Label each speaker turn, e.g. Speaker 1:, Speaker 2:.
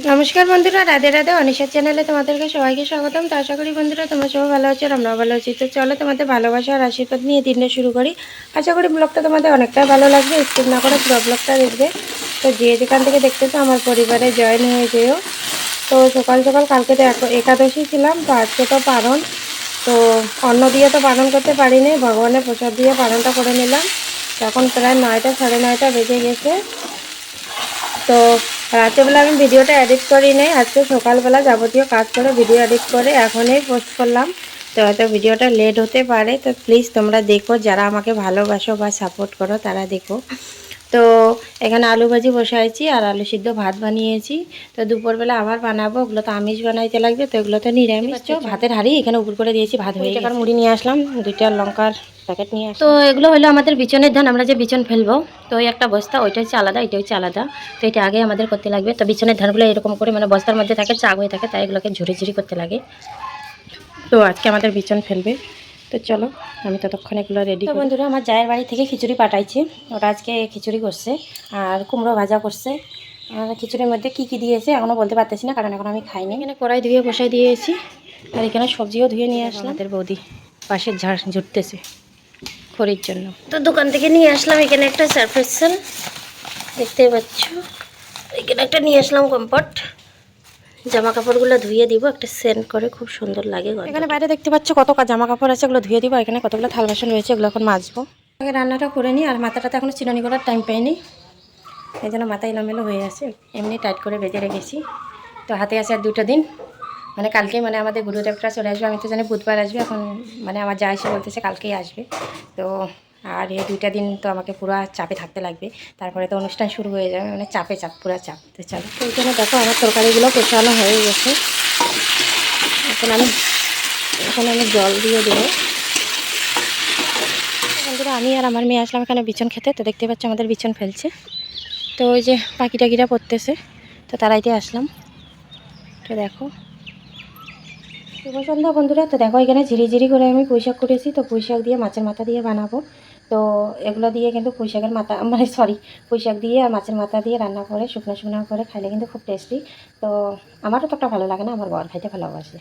Speaker 1: নমস্কার বন্ধুরা, রাধে রাধে। অনিশার চ্যানেলে তোমাদেরকে সবাইকে স্বাগতম। তো আশা করি বন্ধুরা তোমরা সবাই ভালো আছো আর আমরাও ভালো আছি। তো চলো তোমাদের ভালোবাসা আর আশীর্বাদ নিয়ে দিনটা শুরু করি। আশা করি ব্লগটা তোমাদের অনেকটাই ভালো লাগবে, স্কিপ না করে পুরো ব্লগটা দেখবে। তো যে যেখান থেকে দেখতেছো আমার পরিবারে জয়েন হয়ে যেও। তো সকাল সকাল কালকে তো একাদশী ছিলাম, তো আজকে তো পারণ। তো অন্ন দিয়ে তো পালন করতে পারিনি, ভগবানের প্রসাদ দিয়ে পালনটা করে নিলাম। তো এখন প্রায় 9টা সাড়ে 9টা বেজে গেছে। তো রাত্রেবেলা আমি ভিডিওটা এডিট করি নাই, আজকে সকালবেলা যাবতীয় কাজ করে ভিডিও এডিট করে এখনই পোস্ট করলাম। তো হয়তো ভিডিওটা লেট হতে পারে, তো প্লিজ তোমরা দেখো, যারা আমাকে ভালোবাসো বা সাপোর্ট করো তারা দেখো। তো এখানে আলু ভাজি বসাইছি আর আলু সিদ্ধ ভাত বানিয়েছি। তো দুপুরবেলা আবার বানাবো, ওগুলো তো আমিষ বানাইতে লাগবে, তো এগুলো তো নিরামিষ। তো ভাতের হাঁড়ি এখানে উপর করে দিয়েছি, ভাত হয়ে গেছে। মুড়ি নিয়ে আসলাম, 2টা লঙ্কার প্যাকেট নিয়ে আসলাম। তো এগুলো হলো আমাদের বিচনের ধান, আমরা যে বিচন ফেলবো, তো ওই একটা বস্তা, ওইটা হচ্ছে আলাদা, এটা হচ্ছে আলাদা। তো এটা আগে আমাদের করতে লাগবে। তো বিচনের ধানগুলো এরকম করে মানে বস্তার মধ্যে থাকে, চাক হয়ে থাকে, তাই এগুলোকে ঝুড়ি ঝুড়ি করতে লাগে। তো আজকে আমাদের বিচন ফেলবে। তো চলো আমি ততক্ষণ এগুলো রেডি। তো বন্ধুরা, আমার জায়ের বাড়ি থেকে খিচুড়ি পাঠাইছে, ওটা আজকে খিচুড়ি করছে আর কুমড়ো ভাজা করছে। আর খিচুড়ির মধ্যে কী কী দিয়েছে এখনও বলতে পারতেছি না, কারণ এখন আমি খাইনি। এখানে কড়াই ধুয়ে বসাই দিয়েছি আর এখানে সবজিও ধুয়ে নিয়ে আসলাম। আমাদের বৌদি পাশের ঝাড় ঝুটতেছে খড়ির জন্য। তো দোকান থেকে নিয়ে আসলাম এখানে একটা সারফেক্সেল, দেখতে পাচ্ছ। এখানে একটা নিয়ে আসলাম কম্পট, জামা কাপড়গুলো ধুয়ে দিব, একটা সেন্ট করে খুব সুন্দর লাগে। এখানে বাইরে দেখতে পাচ্ছ কত জামা কাপড় আছে, ওগুলো ধুয়ে দিব। এখানে কতগুলো থাল বাসন রয়েছে, এগুলো এখন মাজবো। আগে রান্নাটা করে নিই, আর মাথাটাতে এখনো চিরুনি করার টাইম পাইনি, এই জন্য মাথা এলোমেলো হয়ে আছে, এমনি টাইট করে বেঁধে রেখেছি। তো হাতে আছে আর 2টা দিন, মানে কালকে মানে আমাদের গুরুদেবটা চলে আসবে। আমি তো জানি বুধবার আসবে, এখন মানে আমার যা এসে বলতেছে কালকেই আসবে। তো আর এই 2টা দিন তো আমাকে পুরো চাপে থাকতে লাগবে, তারপরে তো অনুষ্ঠান শুরু হয়ে যাবে, মানে চাপে চাপ, পুরো চাপ। তো চলো, তো এইখানে দেখো আমার তরকারিগুলো কষানো হয়ে গেছে। এখন আমি জল দিয়ে দেবো। বন্ধুরা, আমি আর আমার মেয়ে আসলাম এখানে বিছন খেতে। তো দেখতে পাচ্ছ আমাদের বিছন ফেলছে, তো ওই যে পাখি টাকিরা পড়তেছে, তো তারাইতে আসলাম। তো দেখো, শুভ সন্ধ্যা বন্ধুরা। তো দেখো এখানে ঝিরিঝিরি করে আমি পুঁইশাক করেছি, তো পুঁইশাক দিয়ে মাছের মাথা দিয়ে বানাবো। তো এগুলো দিয়ে কিন্তু পুঁইশাকের মাথা মানে সরি পুঁইশাক দিয়ে আর মাছের মাথা দিয়ে রান্না করে শুকনো শুকনো করে খাইলে কিন্তু খুব টেস্টি। তো আমারও তো একটা ভালো লাগে না, আমার বর খাইতে ভালোবাসে।